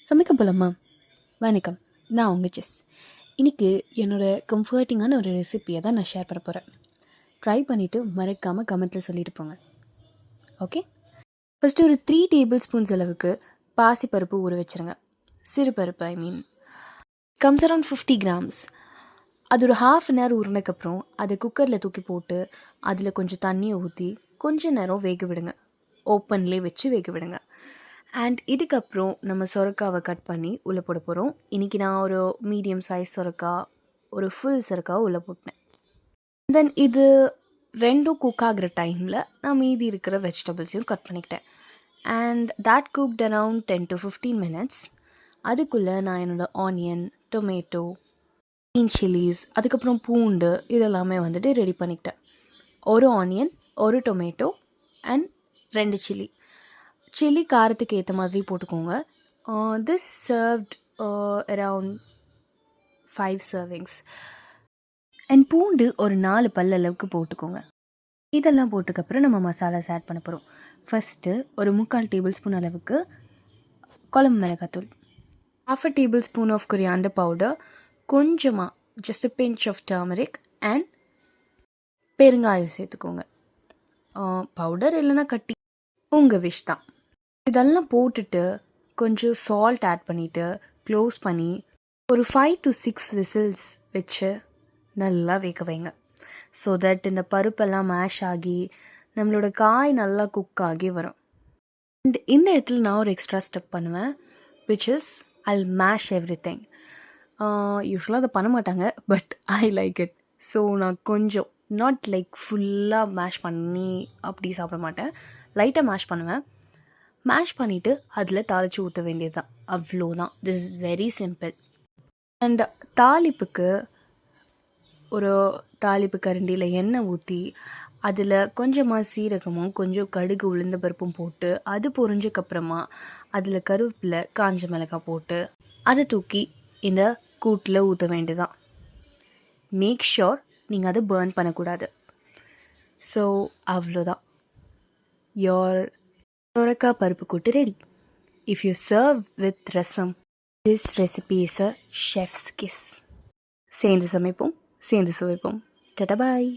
சமைக்க போகலாமா? வணக்கம், நான் உங்கள் ஜெஸ். இன்றைக்கி என்னோடய கம்ஃபர்ட்டிங்கான ஒரு ரெசிப்பியை தான் நான் ஷேர் பண்ண போகிறேன். ட்ரை பண்ணிவிட்டு மறக்காமல் கமெண்ட்டில் சொல்லிட்டு போங்க. ஓகே, ஃபஸ்ட்டு ஒரு 3 டேபிள் ஸ்பூன்ஸ் அளவுக்கு பாசிப்பருப்பு ஊற வச்சுருங்க. சிறுபருப்பு கம்ஸ் அரவுண்ட் 50 கிராம்ஸ். அது ஒரு ½ அன் ஹவர் ஊறினதுக்கப்புறம் அதை குக்கரில் தூக்கி போட்டு அதில் கொஞ்சம் தண்ணியை ஊற்றி கொஞ்சம் நேரம் வேக விடுங்க. ஓப்பன்லேயே வச்சு வேக விடுங்க. அண்ட் இதுக்கப்புறம் நம்ம சொரக்காவை கட் பண்ணி உள்ளே போட போகிறோம். இன்றைக்கி நான் ஒரு மீடியம் சைஸ் சொரக்கா, ஒரு ஃபுல் சொரக்காவை உள்ளே போட்டேன். தென் இது ரெண்டும் குக் ஆகிற டைமில் நான் மீதி இருக்கிற வெஜிடபிள்ஸையும் கட் பண்ணிக்கிட்டேன். And that cooked around 10 to 15 minutes. அதுக்குள்ளே நான் என்னோடய ஆனியன், டொமேட்டோ, க்ரீன் சில்லிஸ், அதுக்கப்புறம் பூண்டு இதெல்லாமே வந்துட்டு ரெடி பண்ணிக்கிட்டேன். ஒரு ஆனியன், ஒரு டொமேட்டோ அண்ட் 2 சில்லி. சில்லி காரத்துக்கு ஏற்ற மாதிரி போட்டுக்கோங்க. This served around 5 servings. And பூண்டு ஒரு 4 பல் அளவுக்கு போட்டுக்கோங்க. இதெல்லாம் போட்டுக்கப்புறம் நம்ம மசாலாஸ் ஆட் பண்ண போகிறோம். ஃபஸ்ட்டு ஒரு 3/4 டேபிள் ஸ்பூன் அளவுக்கு குழம்பு மிளகாத்தூள், ½ table spoon of coriander powder, கொஞ்சமாக just a pinch of turmeric and பெருங்காயம் சேர்த்துக்கோங்க. பவுடர் இல்லைன்னா கட்டி உங்கள் விஷ் தான். இதெல்லாம் போட்டுட்டு கொஞ்சம் சால்ட் ஆட் பண்ணிவிட்டு க்ளோஸ் பண்ணி ஒரு 5 to 6 விசில்ஸ் வச்சு நல்லா வேக வைங்க. ஸோ தட் இந்த பருப்பெல்லாம் மேஷ் ஆகி நம்மளோட காய் நல்லா குக் ஆகி வரும். அண்ட் இந்த இடத்துல நான் ஒரு எக்ஸ்ட்ரா ஸ்டெப் பண்ணுவேன், which is I'll mash everything. யூஸ்வலாக அதை பண்ண மாட்டாங்க, but I like it. So நான் கொஞ்சம் நாட் லைக் ஃபுல்லாக மேஷ் பண்ணி அப்படி சாப்பிட மாட்டேன், லைட்டாக மேஷ் பண்ணுவேன். மேஷ் பண்ணிவிட்டு அதில் தாளித்து ஊற்ற வேண்டியது தான், அவ்வளோதான். This is very simple. And தாளிப்புக்கு ஒரு தாளிப்பு கரண்டியில் எண்ணெய் ஊற்றி அதில் கொஞ்சமாக சீரகமும் கொஞ்சம் கடுகு உளுந்த பருப்பும் போட்டு அது பொரிஞ்சக்கப்புறமா அதில் கருவேப்பிலை, காஞ்ச மிளகாய் போட்டு அதை தூக்கி இந்த கூட்டில் ஊற்ற வேண்டியதான். மேக் ஷோர் நீங்கள் அதை பேர்ன் பண்ணக்கூடாது. ஸோ அவ்வளோதான், யோர் சொரக்கா பருப்பு கூட்டு ready. If you serve with rasam, this recipe is a chef's kiss. சேர்ந்து சமைப்போம், சேர்ந்து சுவைப்போம். டாடா பாய்.